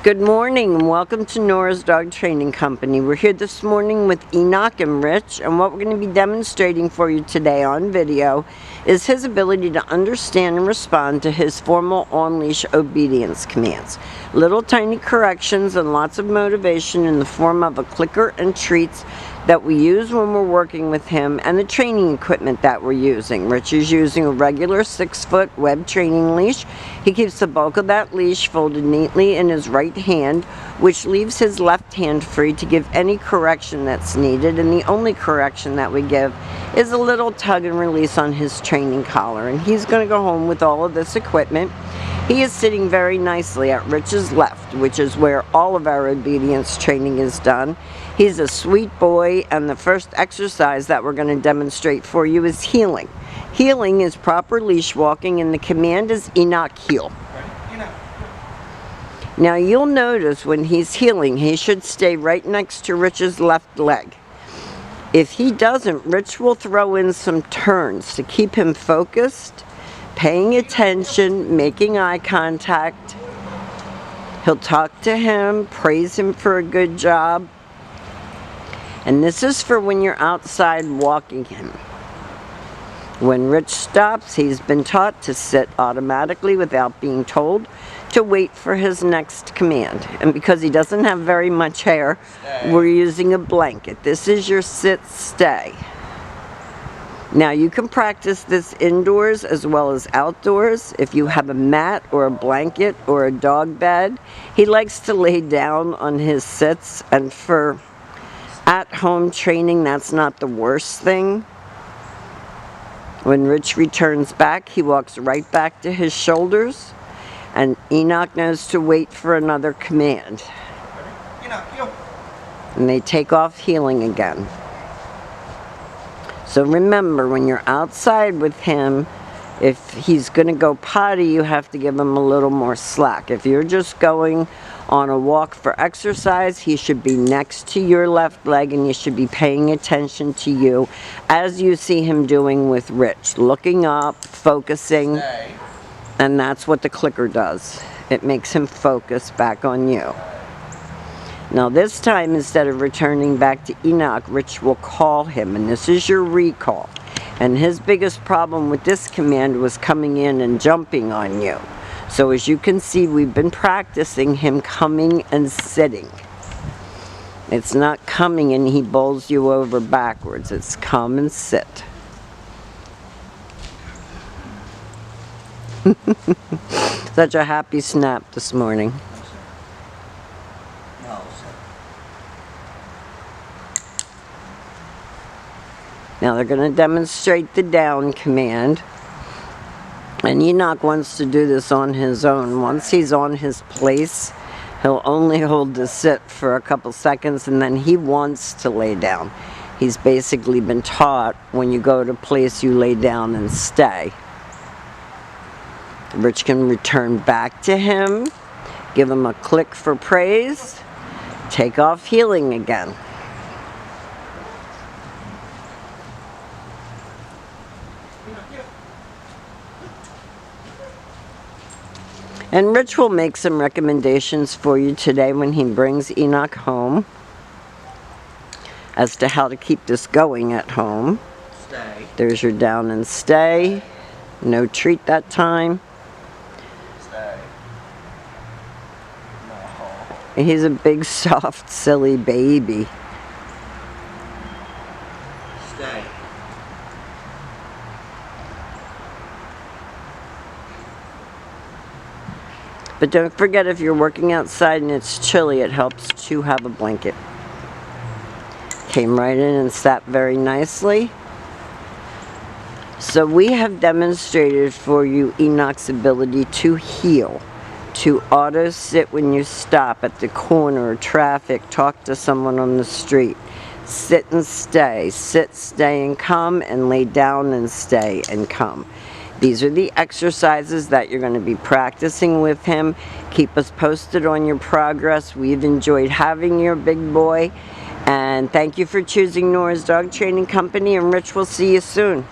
Good morning and welcome to Nora's Dog Training Company. We're here this morning with Enoch and Rich, and what we're going to be demonstrating for you today on video is his ability to understand and respond to his formal on-leash obedience commands. Little tiny corrections and lots of motivation in the form of a clicker and treats that we use when we're working with him, and the training equipment that we're using. Rich is using a regular 6-foot web training leash. He keeps the bulk of that leash folded neatly in his right hand, which leaves his left hand free to give any correction that's needed, and the only correction that we give is a little tug and release on his training collar. And he's going to go home with all of this equipment. He is sitting very nicely at Rich's left, which is where all of our obedience training is done. He's a sweet boy, and the first exercise that we're going to demonstrate for you is heeling. Heeling is proper leash walking, and the command is Enoch heel. Now you'll notice when he's heeling, he should stay right next to Rich's left leg. If he doesn't, Rich will throw in some turns to keep him focused, paying attention, making eye contact. He'll talk to him, praise him for a good job. And this is for when you're outside walking him. When Rich stops, he's been taught to sit automatically without being told, to wait for his next command. And because he doesn't have very much hair, we're using a blanket. This is your sit, stay. Now you can practice this indoors as well as outdoors. If you have a mat or a blanket or a dog bed, he likes to lay down on his sits, and for at-home training, that's not the worst thing. When Rich returns back, he walks right back to his shoulders, and Enoch knows to wait for another command. And they take off heeling again. So remember, when you're outside with him, if he's going to go potty, you have to give him a little more slack. If you're just going on a walk for exercise, he should be next to your left leg, and you should be paying attention to you, as you see him doing with Rich, looking up, focusing, and that's what the clicker does. It makes him focus back on you. Now this time, instead of returning back to Enoch, Rich will call him, and this is your recall. And his biggest problem with this command was coming in and jumping on you. So as you can see, we've been practicing him coming and sitting. It's not coming and he bowls you over backwards. It's come and sit. Such a happy snap this morning. Now they're going to demonstrate the down command. And Enoch wants to do this on his own. Once he's on his place, he'll only hold the sit for a couple seconds, and then he wants to lay down. He's basically been taught when you go to place, you lay down and stay. Rich can return back to him, give him a click for praise, take off heeling again. And Rich will make some recommendations for you today when he brings Enoch home as to how to keep this going at home. Stay. There's your down and stay. No treat that time. Stay. No. He's a big, soft, silly baby. Stay. But don't forget, if you're working outside and it's chilly, it helps to have a blanket. Came right in and sat very nicely. So we have demonstrated for you Enoch's ability to heel, to auto sit when you stop at the corner, traffic, talk to someone on the street. Sit and stay, sit, stay and come, and lay down and stay and come. These are the exercises that you're going to be practicing with him. Keep us posted on your progress. We've enjoyed having your big boy. And thank you for choosing Nora's Dog Training Company, and Rich will see you soon.